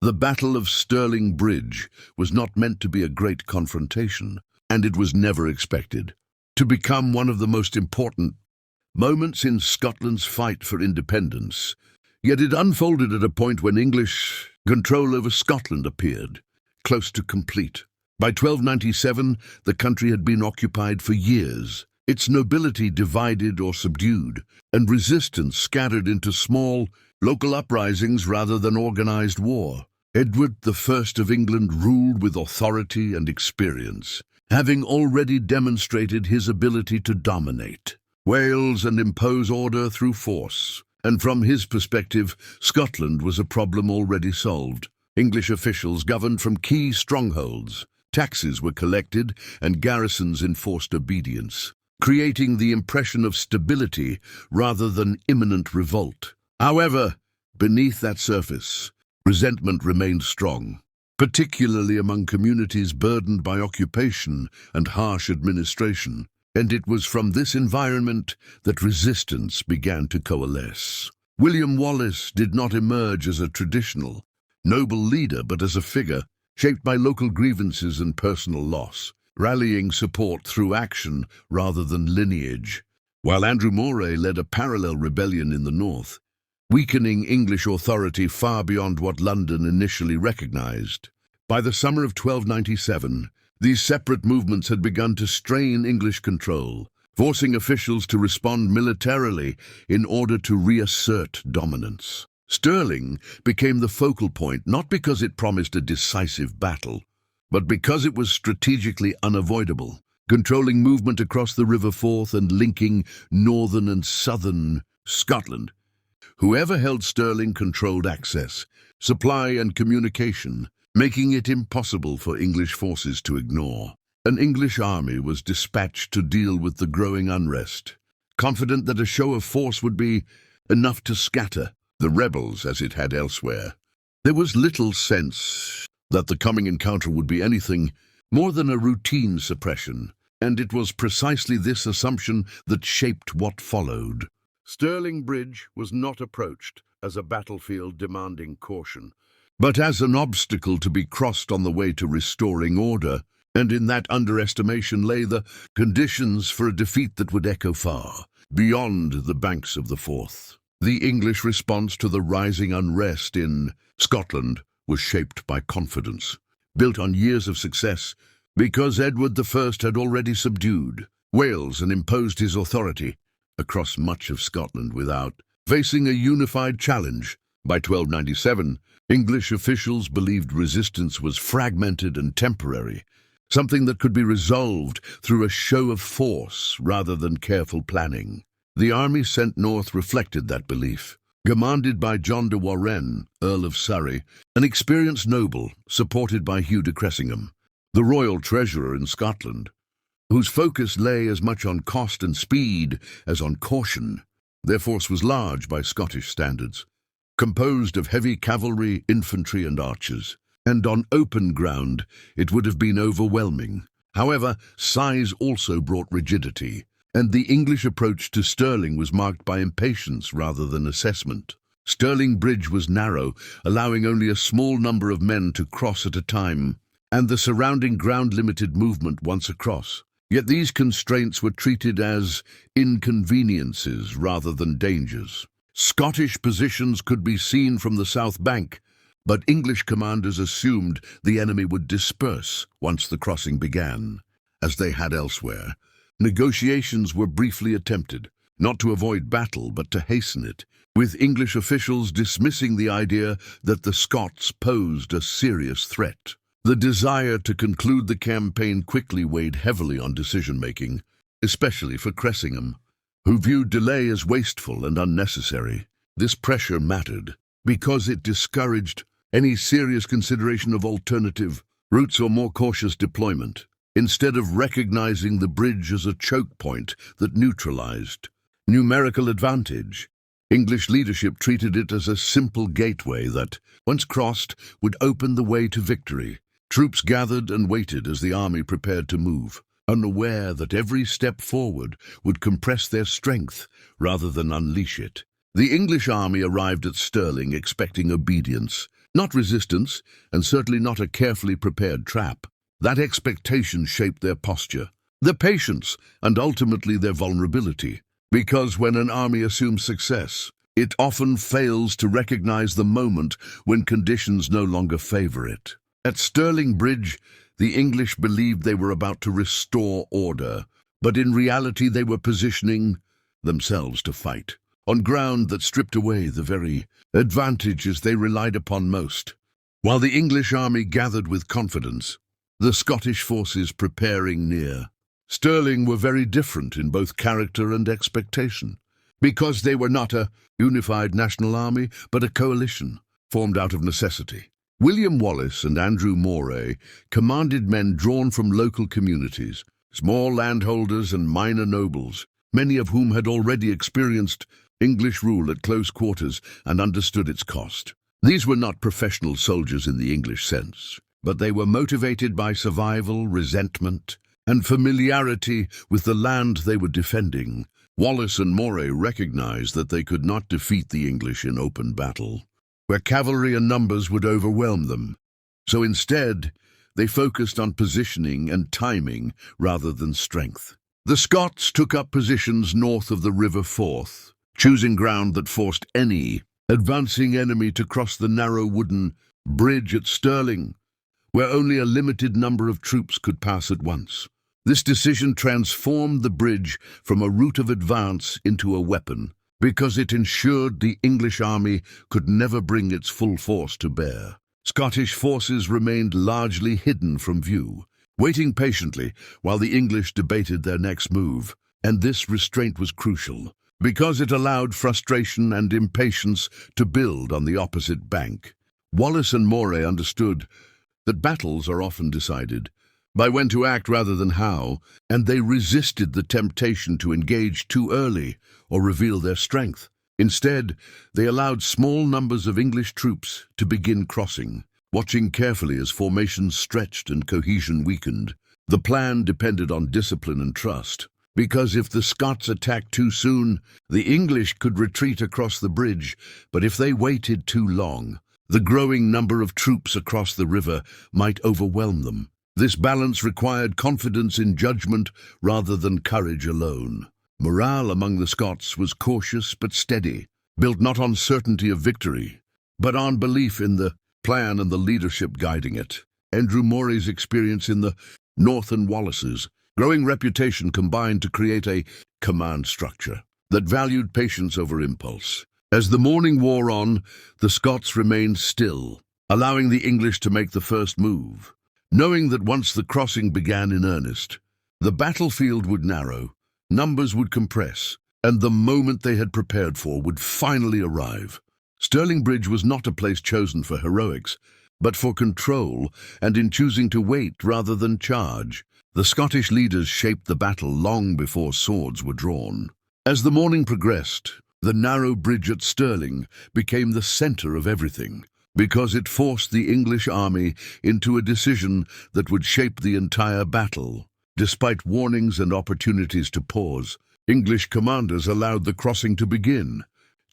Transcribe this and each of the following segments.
The Battle of Stirling Bridge was not meant to be a great confrontation, and it was never expected to become one of the most important moments in Scotland's fight for independence. Yet it unfolded at a point when English control over Scotland appeared close to complete. By 1297, the country had been occupied for years, its nobility divided or subdued, and resistance scattered into small, local uprisings rather than organized war. Edward I of England ruled with authority and experience, having already demonstrated his ability to dominate Wales and impose order through force. And from his perspective, Scotland was a problem already solved. English officials governed from key strongholds. Taxes were collected and garrisons enforced obedience, creating the impression of stability rather than imminent revolt. However, beneath that surface, resentment remained strong, particularly among communities burdened by occupation and harsh administration. And it was from this environment that resistance began to coalesce. William Wallace did not emerge as a traditional, noble leader, but as a figure shaped by local grievances and personal loss, rallying support through action rather than lineage, while Andrew Moray led a parallel rebellion in the north, weakening English authority far beyond what London initially recognized. By the summer of 1297, these separate movements had begun to strain English control, forcing officials to respond militarily in order to reassert dominance. Stirling became the focal point not because it promised a decisive battle, but because it was strategically unavoidable, controlling movement across the River Forth and linking northern and southern Scotland. Whoever held Stirling controlled access, supply and communication, making it impossible for English forces to ignore. An English army was dispatched to deal with the growing unrest, confident that a show of force would be enough to scatter the rebels as it had elsewhere. There was little sense that the coming encounter would be anything more than a routine suppression, and it was precisely this assumption that shaped what followed. Stirling Bridge was not approached as a battlefield demanding caution, but as an obstacle to be crossed on the way to restoring order, and in that underestimation lay the conditions for a defeat that would echo far beyond the banks of the Forth. The English response to the rising unrest in Scotland was shaped by confidence, built on years of success, because Edward I had already subdued Wales and imposed his authority across much of Scotland without facing a unified challenge. By 1297, English officials believed resistance was fragmented and temporary, something that could be resolved through a show of force rather than careful planning. The army sent north reflected that belief, commanded by John de Warenne, Earl of Surrey, an experienced noble supported by Hugh de Cressingham, the royal treasurer in Scotland, whose focus lay as much on cost and speed as on caution. Their force was large by Scottish standards, composed of heavy cavalry, infantry and archers, and on open ground it would have been overwhelming. However, size also brought rigidity, and the English approach to Stirling was marked by impatience rather than assessment. Stirling Bridge was narrow, allowing only a small number of men to cross at a time, and the surrounding ground limited movement once across. Yet these constraints were treated as inconveniences rather than dangers. Scottish positions could be seen from the south bank, but English commanders assumed the enemy would disperse once the crossing began. As they had elsewhere, negotiations were briefly attempted, not to avoid battle but to hasten it, with English officials dismissing the idea that the Scots posed a serious threat. The desire to conclude the campaign quickly weighed heavily on decision-making, especially for Cressingham, who viewed delay as wasteful and unnecessary. This pressure mattered because it discouraged any serious consideration of alternative routes or more cautious deployment, instead of recognizing the bridge as a choke point that neutralized numerical advantage. English leadership treated it as a simple gateway that, once crossed, would open the way to victory. Troops gathered and waited as the army prepared to move, unaware that every step forward would compress their strength rather than unleash it. The English army arrived at Stirling expecting obedience, Not resistance, and certainly not a carefully prepared trap. That expectation shaped their posture, their patience, and ultimately their vulnerability. Because when an army assumes success, it often fails to recognize the moment when conditions no longer favor it. At Stirling Bridge, the English believed they were about to restore order, but in reality they were positioning themselves to fight on ground that stripped away the very advantages they relied upon most. While the English army gathered with confidence, the Scottish forces preparing near Stirling were very different in both character and expectation, because they were not a unified national army, but a coalition formed out of necessity. William Wallace and Andrew Moray commanded men drawn from local communities, small landholders and minor nobles, many of whom had already experienced English rule at close quarters and understood its cost. These were not professional soldiers in the English sense, but they were motivated by survival, resentment, and familiarity with the land they were defending. Wallace and Moray recognized that they could not defeat the English in open battle, where cavalry and numbers would overwhelm them. So instead, they focused on positioning and timing rather than strength. The Scots took up positions north of the River Forth, choosing ground that forced any advancing enemy to cross the narrow wooden bridge at Stirling, where only a limited number of troops could pass at once. This decision transformed the bridge from a route of advance into a weapon, because it ensured the English army could never bring its full force to bear. Scottish forces remained largely hidden from view, waiting patiently while the English debated their next move, and this restraint was crucial, because it allowed frustration and impatience to build on the opposite bank. Wallace and Moray understood that battles are often decided by when to act rather than how, and they resisted the temptation to engage too early or reveal their strength. Instead, they allowed small numbers of English troops to begin crossing, watching carefully as formations stretched and cohesion weakened. The plan depended on discipline and trust, because if the Scots attacked too soon, the English could retreat across the bridge, but if they waited too long, the growing number of troops across the river might overwhelm them. This balance required confidence in judgment rather than courage alone. Morale among the Scots was cautious but steady, built not on certainty of victory, but on belief in the plan and the leadership guiding it. Andrew Moray's experience in the North and Wallace's growing reputation combined to create a command structure that valued patience over impulse. As the morning wore on, the Scots remained still, allowing the English to make the first move, knowing that once the crossing began in earnest, the battlefield would narrow, numbers would compress, and the moment they had prepared for would finally arrive. Stirling Bridge was not a place chosen for heroics, but for control, and in choosing to wait rather than charge, the Scottish leaders shaped the battle long before swords were drawn. As the morning progressed, the narrow bridge at Stirling became the center of everything, because it forced the English army into a decision that would shape the entire battle. Despite warnings and opportunities to pause, English commanders allowed the crossing to begin,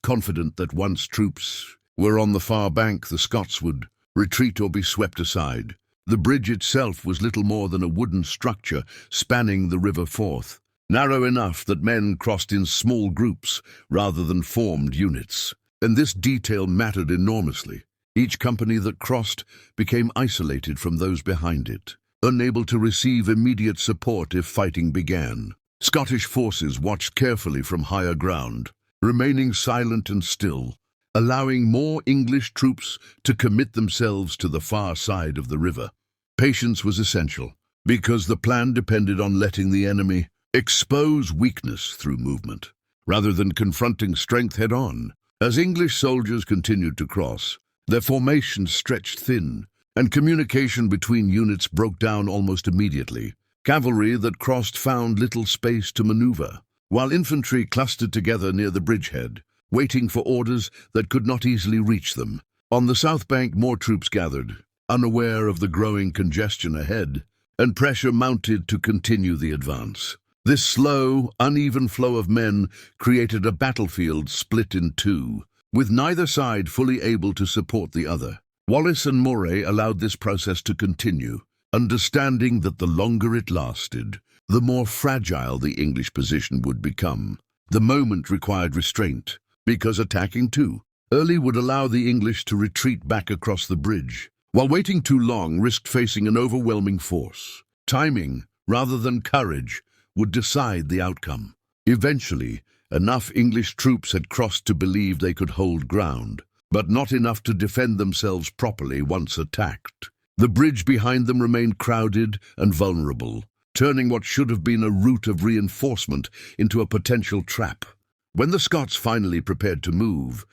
confident that once troops were on the far bank, the Scots would retreat or be swept aside. The bridge itself was little more than a wooden structure spanning the River Forth, narrow enough that men crossed in small groups rather than formed units. And this detail mattered enormously. Each company that crossed became isolated from those behind it, unable to receive immediate support if fighting began. Scottish forces watched carefully from higher ground, remaining silent and still, allowing more English troops to commit themselves to the far side of the river. Patience was essential, because the plan depended on letting the enemy expose weakness through movement, rather than confronting strength head-on. As English soldiers continued to cross, their formations stretched thin, and communication between units broke down almost immediately. Cavalry that crossed found little space to maneuver, while infantry clustered together near the bridgehead, waiting for orders that could not easily reach them. On the south bank, more troops gathered, unaware of the growing congestion ahead, and pressure mounted to continue the advance. This slow, uneven flow of men created a battlefield split in two, with neither side fully able to support the other. Wallace and Moray allowed this process to continue, understanding that the longer it lasted, the more fragile the English position would become. The moment required restraint, because attacking too early would allow the English to retreat back across the bridge, while waiting too long risked facing an overwhelming force. Timing, rather than courage, would decide the outcome. Eventually, enough English troops had crossed to believe they could hold ground, but not enough to defend themselves properly once attacked. The bridge behind them remained crowded and vulnerable, turning what should have been a route of reinforcement into a potential trap. When the Scots finally prepared to move,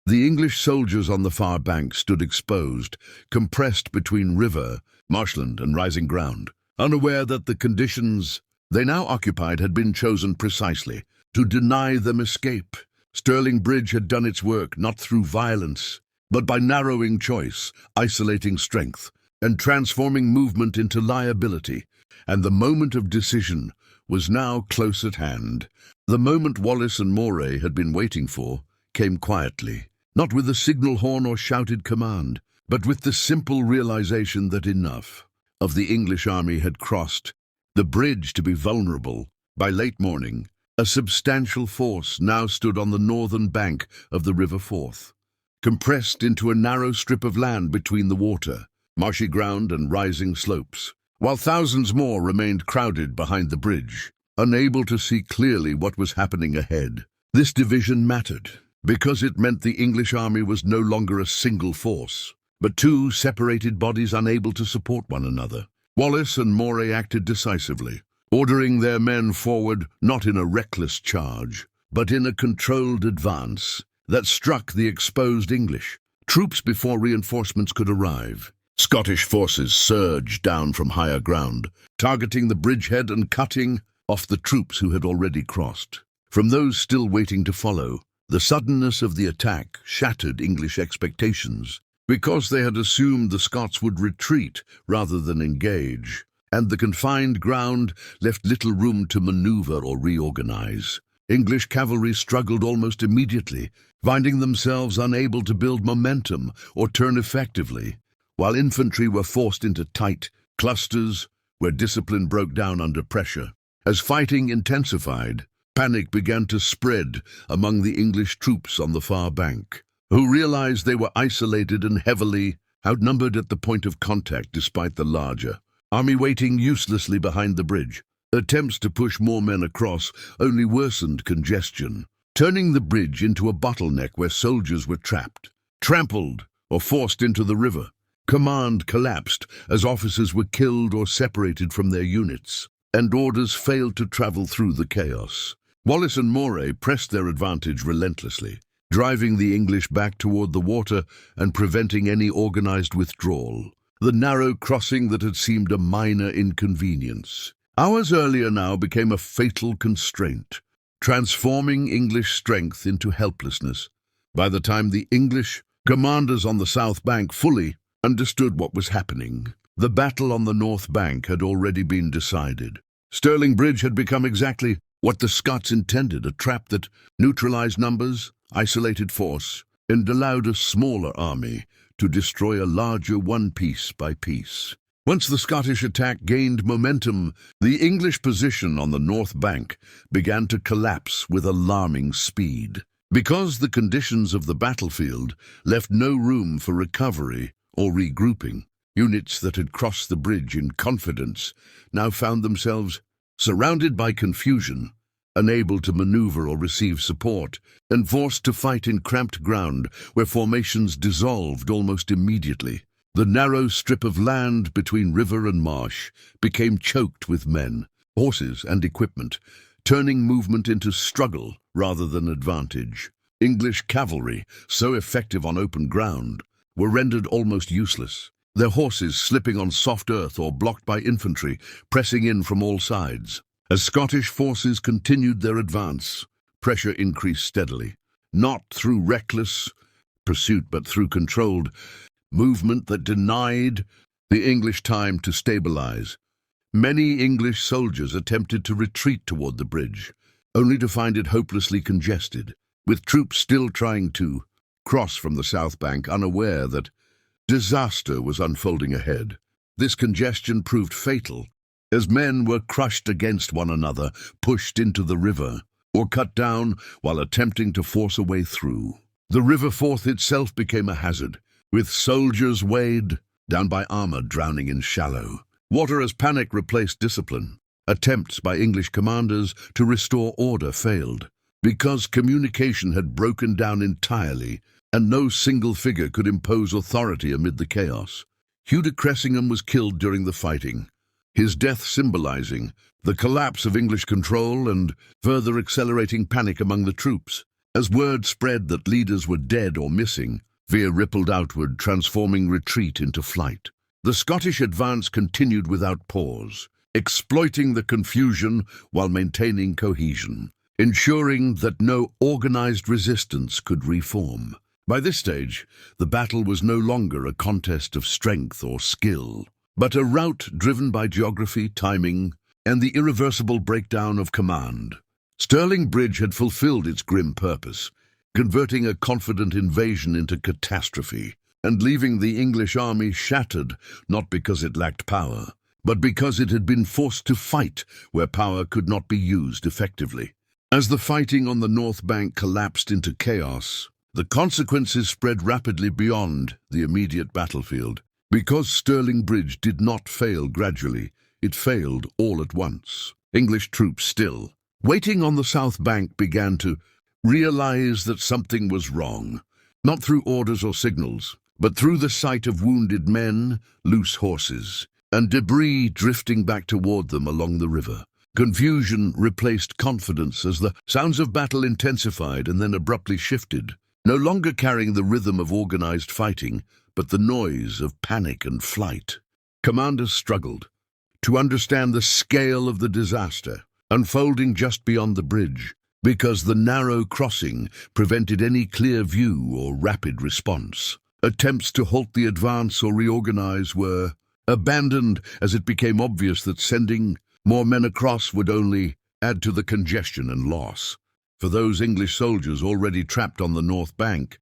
the English soldiers on the far bank stood exposed, compressed between river, marshland, and rising ground, unaware that the conditions they now occupied had been chosen precisely to deny them escape. Stirling Bridge had done its work not through violence, but by narrowing choice, isolating strength, and transforming movement into liability, and the moment of decision was now close at hand. The moment Wallace and Moray had been waiting for came quietly, not with a signal horn or shouted command, but with the simple realization that enough of the English army had crossed the bridge to be vulnerable. By late morning, a substantial force now stood on the northern bank of the River Forth, compressed into a narrow strip of land between the water, marshy ground and rising slopes, while thousands more remained crowded behind the bridge, unable to see clearly what was happening ahead. This division mattered, because it meant the English army was no longer a single force, but two separated bodies unable to support one another. Wallace and Moray acted decisively, ordering their men forward not in a reckless charge, but in a controlled advance that struck the exposed English troops before reinforcements could arrive. Scottish forces surged down from higher ground, targeting the bridgehead and cutting off the troops who had already crossed. From those still waiting to follow, the suddenness of the attack shattered English expectations, because they had assumed the Scots would retreat rather than engage, and the confined ground left little room to maneuver or reorganize. English cavalry struggled almost immediately, finding themselves unable to build momentum or turn effectively, while infantry were forced into tight clusters where discipline broke down under pressure. As fighting intensified, panic began to spread among the English troops on the far bank, who realized they were isolated and heavily outnumbered at the point of contact despite the larger army waiting uselessly behind the bridge. Attempts to push more men across only worsened congestion, turning the bridge into a bottleneck where soldiers were trapped, trampled, or forced into the river. Command collapsed as officers were killed or separated from their units, and orders failed to travel through the chaos. Wallace and Moray pressed their advantage relentlessly, driving the English back toward the water and preventing any organized withdrawal. The narrow crossing that had seemed a minor inconvenience, hours earlier now became a fatal constraint, transforming English strength into helplessness. By the time the English commanders on the south bank fully understood what was happening, the battle on the north bank had already been decided. Stirling Bridge had become exactly what the Scots intended, a trap that neutralized numbers, isolated force, and allowed a smaller army to destroy a larger one piece by piece. Once the Scottish attack gained momentum, the English position on the north bank began to collapse with alarming speed, because the conditions of the battlefield left no room for recovery or regrouping. Units that had crossed the bridge in confidence now found themselves surrounded by confusion, unable to maneuver or receive support, and forced to fight in cramped ground where formations dissolved almost immediately. The narrow strip of land between river and marsh became choked with men, horses, and equipment, turning movement into struggle rather than advantage. English cavalry, so effective on open ground, were rendered almost useless, their horses slipping on soft earth or blocked by infantry pressing in from all sides. As Scottish forces continued their advance, pressure increased steadily, not through reckless pursuit but through controlled movement that denied the English time to stabilize. Many English soldiers attempted to retreat toward the bridge, only to find it hopelessly congested, with troops still trying to cross from the south bank, unaware that Disaster was unfolding ahead. This congestion proved fatal, as men were crushed against one another, pushed into the river, or cut down while attempting to force a way through. The river Forth itself became a hazard, with soldiers weighed down by armor drowning in shallow water as panic replaced discipline. Attempts by English commanders to restore order failed, because communication had broken down entirely, and no single figure could impose authority amid the chaos. Hugh de Cressingham was killed during the fighting, his death symbolizing the collapse of English control and further accelerating panic among the troops. As word spread that leaders were dead or missing, fear rippled outward, transforming retreat into flight. The Scottish advance continued without pause, exploiting the confusion while maintaining cohesion, ensuring that no organized resistance could reform. By this stage, the battle was no longer a contest of strength or skill, but a rout driven by geography, timing, and the irreversible breakdown of command. Stirling Bridge had fulfilled its grim purpose, converting a confident invasion into catastrophe, and leaving the English army shattered, not because it lacked power, but because it had been forced to fight where power could not be used effectively. As the fighting on the North Bank collapsed into chaos, the consequences spread rapidly beyond the immediate battlefield. Because Stirling Bridge did not fail gradually, it failed all at once. English troops still waiting on the South Bank began to realize that something was wrong, not through orders or signals, but through the sight of wounded men, loose horses, and debris drifting back toward them along the river. Confusion replaced confidence as the sounds of battle intensified and then abruptly shifted, no longer carrying the rhythm of organized fighting, but the noise of panic and flight. Commanders struggled to understand the scale of the disaster unfolding just beyond the bridge, because the narrow crossing prevented any clear view or rapid response. Attempts to halt the advance or reorganize were abandoned as it became obvious that sending more men across would only add to the congestion and loss. For those English soldiers already trapped on the North Bank,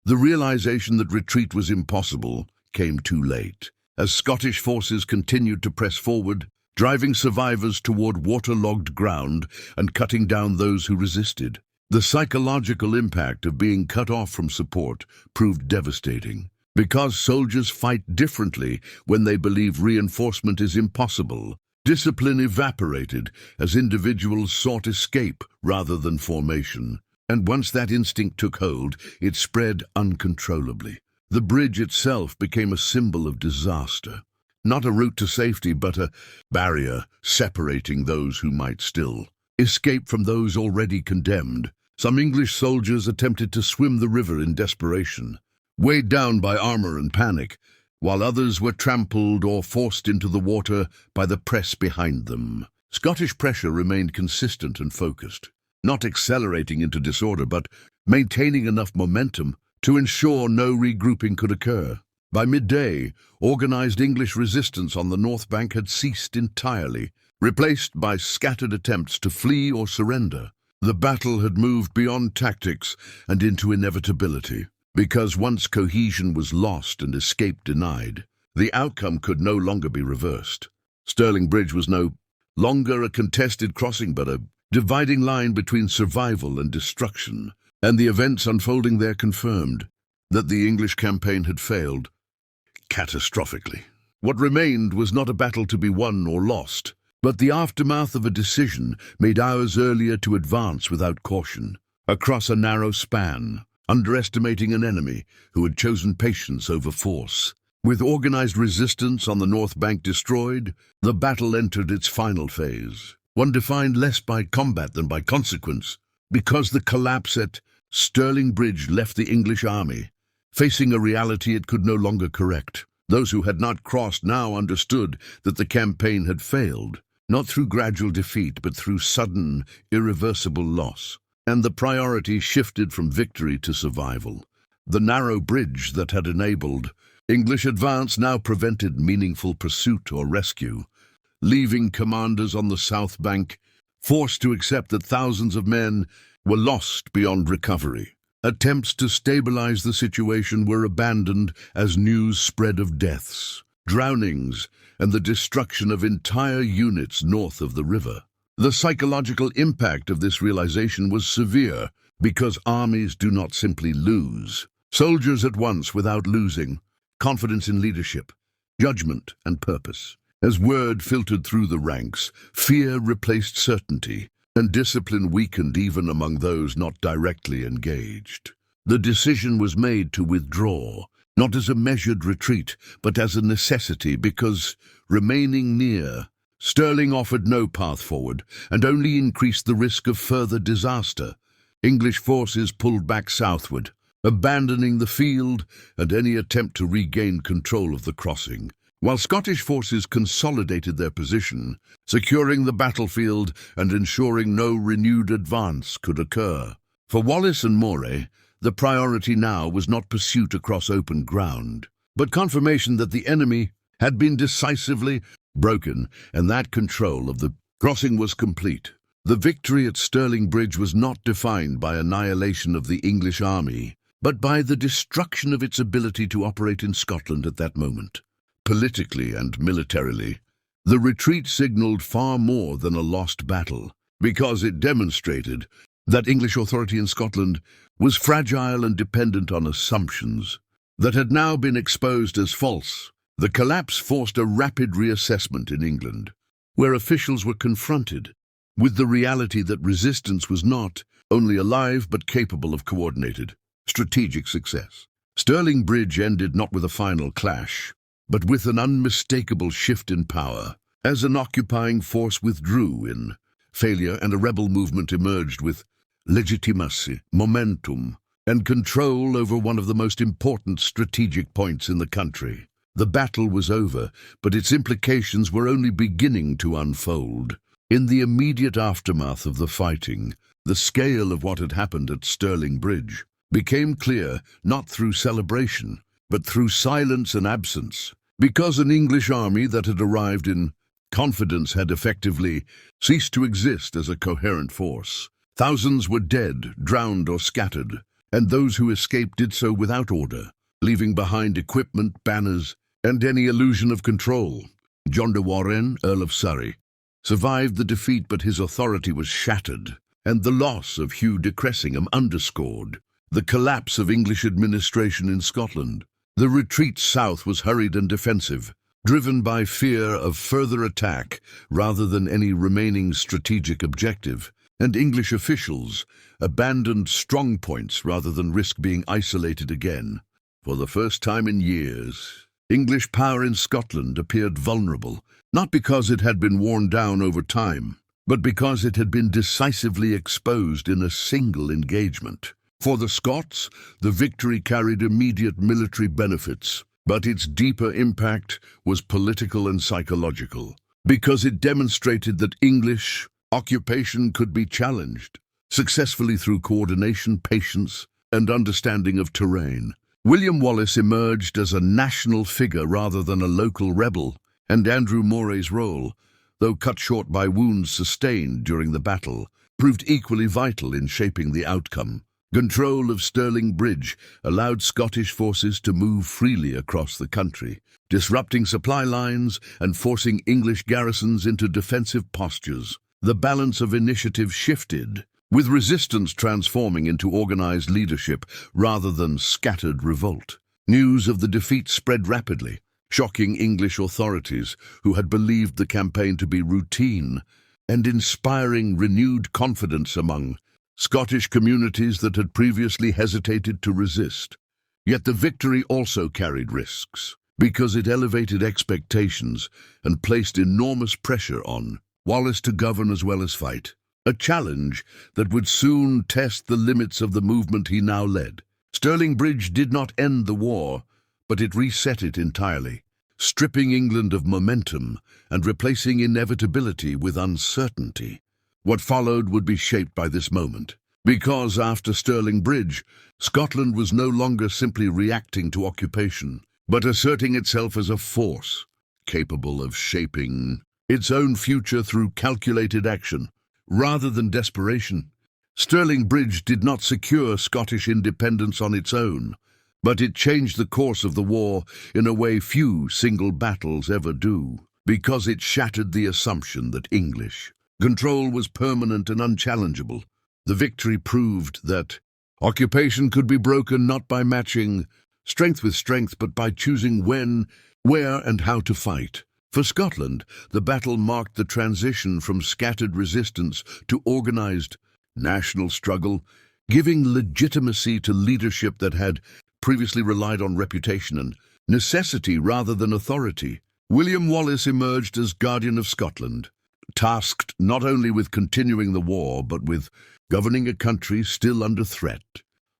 the realization that retreat was impossible came too late. As Scottish forces continued to press forward, driving survivors toward waterlogged ground and cutting down those who resisted. The psychological impact of being cut off from support proved devastating, because soldiers fight differently when they believe reinforcement is impossible. Discipline evaporated as individuals sought escape rather than formation, and once that instinct took hold, it spread uncontrollably. The bridge itself became a symbol of disaster. Not a route to safety, but a barrier separating those who might still escape from those already condemned. Some English soldiers attempted to swim the river in desperation, weighed down by armor and panic, while others were trampled or forced into the water by the press behind them. Scottish pressure remained consistent and focused, not accelerating into disorder, but maintaining enough momentum to ensure no regrouping could occur. By midday, organized English resistance on the North Bank had ceased entirely, replaced by scattered attempts to flee or surrender. The battle had moved beyond tactics and into inevitability, because once cohesion was lost and escape denied, the outcome could no longer be reversed. Stirling Bridge was no longer a contested crossing, but a dividing line between survival and destruction, and the events unfolding there confirmed that the English campaign had failed catastrophically. What remained was not a battle to be won or lost, but the aftermath of a decision made hours earlier to advance without caution, across a narrow span, underestimating an enemy who had chosen patience over force. With organized resistance on the North Bank destroyed, the battle entered its final phase, one defined less by combat than by consequence, because the collapse at Stirling Bridge left the English army facing a reality it could no longer correct. Those who had not crossed now understood that the campaign had failed, not through gradual defeat, but through sudden, irreversible loss. And the priority shifted from victory to survival. The narrow bridge that had enabled English advance now prevented meaningful pursuit or rescue, leaving commanders on the South Bank forced to accept that thousands of men were lost beyond recovery. Attempts to stabilize the situation were abandoned as news spread of deaths, drownings, and the destruction of entire units north of the river. The psychological impact of this realization was severe because armies do not simply lose soldiers at once without losing confidence in leadership, judgment, and purpose. As word filtered through the ranks, fear replaced certainty, and discipline weakened even among those not directly engaged. The decision was made to withdraw, not as a measured retreat, but as a necessity because, remaining near, Stirling offered no path forward and only increased the risk of further disaster. English forces pulled back southward, abandoning the field and any attempt to regain control of the crossing, while Scottish forces consolidated their position, securing the battlefield and ensuring no renewed advance could occur. For Wallace and Moray, the priority now was not pursuit across open ground, but confirmation that the enemy had been decisively broken and that control of the crossing was complete. The victory at Stirling Bridge was not defined by annihilation of the English army, but by the destruction of its ability to operate in Scotland at that moment. Politically and militarily, the retreat signaled far more than a lost battle, because it demonstrated that English authority in Scotland was fragile and dependent on assumptions that had now been exposed as false. The collapse forced a rapid reassessment in England, where officials were confronted with the reality that resistance was not only alive but capable of coordinated, strategic success. Stirling Bridge ended not with a final clash, but with an unmistakable shift in power, as an occupying force withdrew in failure and a rebel movement emerged with legitimacy, momentum, and control over one of the most important strategic points in the country. The battle was over, but its implications were only beginning to unfold. In the immediate aftermath of the fighting, the scale of what had happened at Stirling Bridge became clear not through celebration, but through silence and absence, because an English army that had arrived in confidence had effectively ceased to exist as a coherent force. Thousands were dead, drowned, or scattered, and those who escaped did so without order, leaving behind equipment, banners, and any illusion of control. John de Warenne, Earl of Surrey, survived the defeat, but his authority was shattered, and the loss of Hugh de Cressingham underscored the collapse of English administration in Scotland. The retreat south was hurried and defensive, driven by fear of further attack rather than any remaining strategic objective, and English officials abandoned strong points rather than risk being isolated again. For the first time in years, English power in Scotland appeared vulnerable, not because it had been worn down over time, but because it had been decisively exposed in a single engagement. For the Scots, the victory carried immediate military benefits, but its deeper impact was political and psychological, because it demonstrated that English occupation could be challenged successfully through coordination, patience, and understanding of terrain. William Wallace emerged as a national figure rather than a local rebel, and Andrew Moray's role, though cut short by wounds sustained during the battle, proved equally vital in shaping the outcome. Control of Stirling Bridge allowed Scottish forces to move freely across the country, disrupting supply lines and forcing English garrisons into defensive postures. The balance of initiative shifted, with resistance transforming into organized leadership rather than scattered revolt. News of the defeat spread rapidly, shocking English authorities who had believed the campaign to be routine, and inspiring renewed confidence among Scottish communities that had previously hesitated to resist. Yet the victory also carried risks, because it elevated expectations and placed enormous pressure on Wallace to govern as well as fight, a challenge that would soon test the limits of the movement he now led. Stirling Bridge did not end the war, but it reset it entirely, stripping England of momentum and replacing inevitability with uncertainty. What followed would be shaped by this moment, because after Stirling Bridge, Scotland was no longer simply reacting to occupation, but asserting itself as a force capable of shaping its own future through calculated action rather than desperation. Stirling Bridge did not secure Scottish independence on its own, but it changed the course of the war in a way few single battles ever do, because it shattered the assumption that English control was permanent and unchallengeable. The victory proved that occupation could be broken not by matching strength with strength, but by choosing when, where, and how to fight. For Scotland, the battle marked the transition from scattered resistance to organized national struggle, giving legitimacy to leadership that had previously relied on reputation and necessity rather than authority. William Wallace emerged as Guardian of Scotland, tasked not only with continuing the war, but with governing a country still under threat.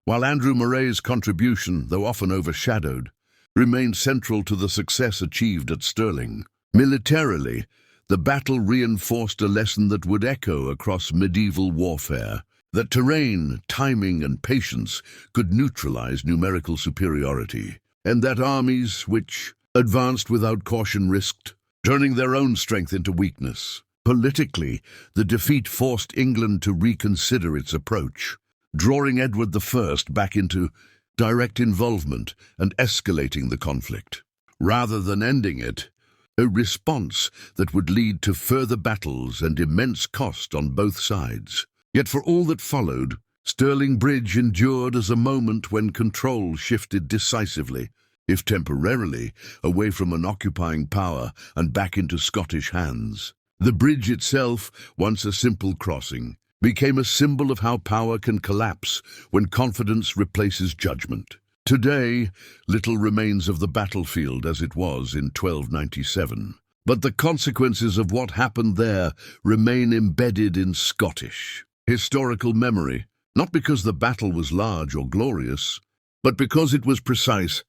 While Andrew Moray's contribution, though often overshadowed, remained central to the success achieved at Stirling. Militarily, the battle reinforced a lesson that would echo across medieval warfare, that terrain, timing, and patience could neutralize numerical superiority, and that armies which advanced without caution risked turning their own strength into weakness. Politically, the defeat forced England to reconsider its approach, drawing Edward I back into direct involvement and escalating the conflict, rather than ending it, a response that would lead to further battles and immense cost on both sides. Yet for all that followed, Stirling Bridge endured as a moment when control shifted decisively, if temporarily, away from an occupying power and back into Scottish hands. The bridge itself, once a simple crossing, became a symbol of how power can collapse when confidence replaces judgment. Today, little remains of the battlefield as it was in 1297, but the consequences of what happened there remain embedded in Scottish historical memory, not because the battle was large or glorious, but because it was precise,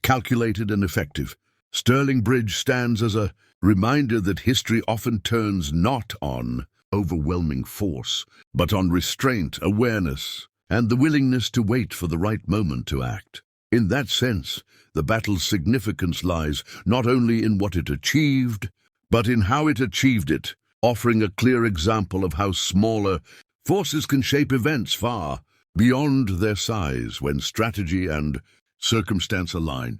calculated, and effective. Stirling Bridge stands as a reminder that history often turns not on overwhelming force, but on restraint, awareness, and the willingness to wait for the right moment to act. In that sense, the battle's significance lies not only in what it achieved, but in how it achieved it, offering a clear example of how smaller forces can shape events far beyond their size when strategy and circumstance align.